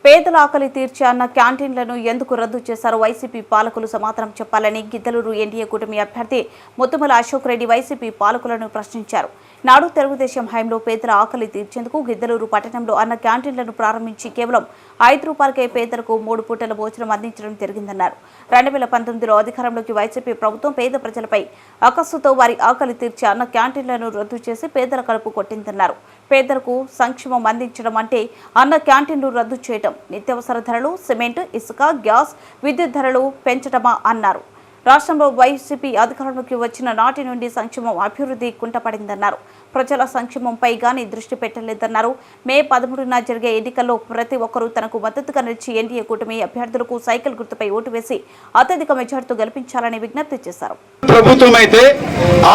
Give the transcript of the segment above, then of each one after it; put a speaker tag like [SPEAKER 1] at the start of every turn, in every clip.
[SPEAKER 1] పేదల ఆకలి తీర్చే అన్న క్యాంటీన్లను ఎందుకు రద్దు చేశారో వైసీపీ పాలకులు సమాధానం చెప్పాలని గిద్దలూరు ఎన్డీఏ కూటమి అభ్యర్థి ముత్తుమల అశోక్ రెడ్డి వైసీపీ పాలకులను ప్రశ్నించారు. నాడు తెలుగుదేశం హయాంలో పేదల ఆకలి తీర్చేందుకు గిద్దలూరు పట్టణంలో అన్న క్యాంటీన్లను ప్రారంభించి కేవలం ₹5కే పేదలకు 3 పూటల భోజనం అందించడం జరిగిందన్నారు. 2019లో అధికారంలోకి వైసీపీ ప్రభుత్వం పేద ప్రజలపై అకస్సుతో వారి ఆకలి తీర్చే అన్న క్యాంటీన్లను రద్దు చేసి పేదల కడుపు కొట్టిందన్నారు. పేదలకు సంక్షేమం అందించడం అంటే అన్న క్యాంటీన్లు రద్దు చేయడం, నిత్యావసర ధరలు, సిమెంట్, ఇసుక, గ్యాస్, విద్యుత్ ధరలు పెంచడమా అన్నారు. రాష్ట్రంలో వైసీపీ అధికారంలోకి వచ్చిన నాటి నుండి సంక్షేమం అభివృద్ధి కుంటపడిందన్నారు. ప్రజల సంక్షేమంపై గానీ దృష్టి పెట్టలేదన్నారు. మే 13న జరిగే ఎన్నికల్లో ప్రతి ఒక్కరూ తనకు మద్దతుగా నిలిచి ఎన్డీఏ కూటమి అభ్యర్థులకు సైకిల్ గుర్తుపై ఓటు వేసి అత్యధిక మెజార్టీతో గెలిపించాలని విజ్ఞప్తి చేశారు.
[SPEAKER 2] ప్రభుత్వం అయితే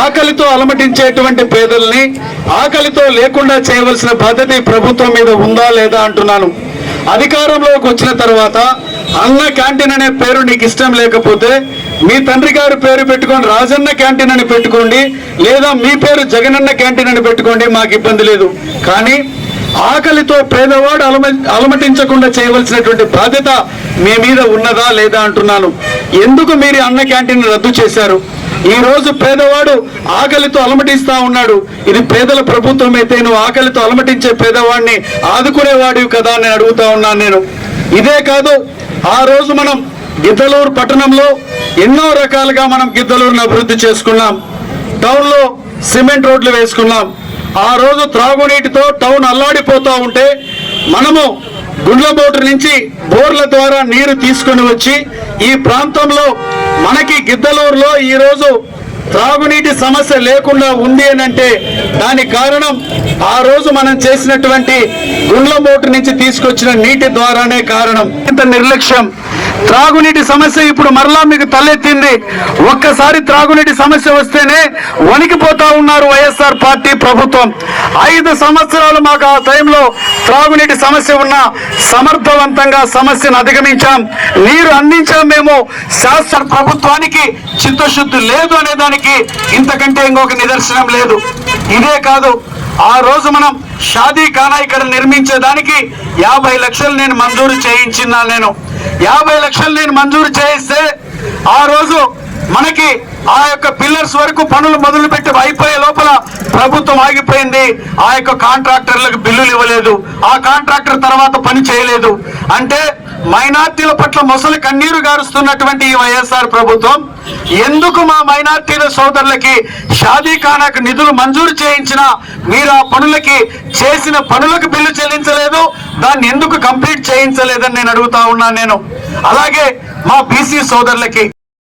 [SPEAKER 2] ఆకలితో అలమటించేటువంటి పేదల్ని ఆకలితో లేకుండా చేయవలసిన బాధ్యత ఈ ప్రభుత్వం మీద ఉందా లేదా అంటున్నాను. అధికారంలోకి వచ్చిన తర్వాత అన్న క్యాంటీన్ అనే పేరు నీకు ఇష్టం లేకపోతే మీ తండ్రి గారి పేరు పెట్టుకొని రాజన్న క్యాంటీన్ అని పెట్టుకోండి, లేదా మీ పేరు జగనన్న క్యాంటీన్ అని పెట్టుకోండి, మాకు ఇబ్బంది లేదు. కానీ ఆకలితో పేదవాడు అలమటించకుండా చేయవలసినటువంటి బాధ్యత మీ మీద ఉన్నదా లేదా అంటున్నాను. ఎందుకు మీరు అన్న క్యాంటీన్ రద్దు చేశారు? ఈ రోజు పేదవాడు ఆకలితో అలమటిస్తా ఉన్నాడు. ఇది పేదల ప్రభుత్వం అయితే నువ్వు ఆకలితో అలమటించే పేదవాడిని ఆదుకునేవాడివి కదా అని అడుగుతా ఉన్నాను నేను. ఇదే కాదు, ఆ రోజు మనం గిద్దలూరు పట్టణంలో ఎన్నో రకాలుగా మనం గిద్దలూరును అభివృద్ధి చేసుకున్నాం. టౌన్లో సిమెంట్ రోడ్లు వేసుకున్నాం. ఆ రోజు త్రాగునీటితో టౌన్ అల్లాడిపోతూ ఉంటే మనము గుండ్లబోటు నుంచి బోర్ల ద్వారా నీరు తీసుకుని వచ్చి ఈ ప్రాంతంలో మనకి గిద్దలూరులో ఈరోజు త్రాగునీటి సమస్య లేకుండా ఉంది అని అంటే దానికి కారణం ఆ రోజు మనం చేసినటువంటి గుండ్లబోటు నుంచి తీసుకొచ్చిన నీటి ద్వారానే కారణం. ఇంత నిర్లక్ష్యం. త్రాగునీటి సమస్య ఇప్పుడు మరలా మీకు తలెత్తింది. ఒక్కసారి త్రాగునీటి సమస్య వస్తేనే వణికిపోతా ఉన్నారు వైఎస్ఆర్ పార్టీ ప్రభుత్వం. 5 సంవత్సరాలు మాకు ఆ టైంలో త్రాగునీటి సమస్య ఉన్నా సమర్థవంతంగా సమస్యను అధిగమించాం, నీరు అందించాం. మేము శాస్త్ర ప్రభుత్వానికి చిత్తశుద్ధి లేదు అనే దానికి ఇంతకంటే ఇంకొక నిదర్శనం లేదు. ఇదే కాదు, ఆ రోజు మనం షాదీ ఖానా ఇక్కడ నిర్మించేదానికి 50 లక్షలు నేను మంజూరు చేయించినా. నేను 50 లక్షలు నేను మంజూరు చేయిస్తే ఆ రోజు మనకి ఆ యొక్క పిల్లర్స్ వరకు పనులు మొదలుపెట్టి అయిపోయే లోపల ప్రభుత్వం ఆగిపోయింది. ఆ యొక్క కాంట్రాక్టర్లకు బిల్లులు ఇవ్వలేదు, ఆ కాంట్రాక్టర్ తర్వాత పని చేయలేదు. అంటే మైనార్టీల పట్ల మొసలి కన్నీరు గారుస్తున్నటువంటి ఈ వైఎస్ఆర్ ప్రభుత్వం ఎందుకు మా మైనార్టీల సోదరులకి షాదీ ఖానాకు నిధులు మంజూరు చేయించినా మీరు ఆ పనులకి చేసిన పనులకు బిల్లు చెల్లించలేదు, దాన్ని ఎందుకు కంప్లీట్ చేయించలేదని నేను అడుగుతా ఉన్నాను నేను. అలాగే మా బీసీ సోదరులకి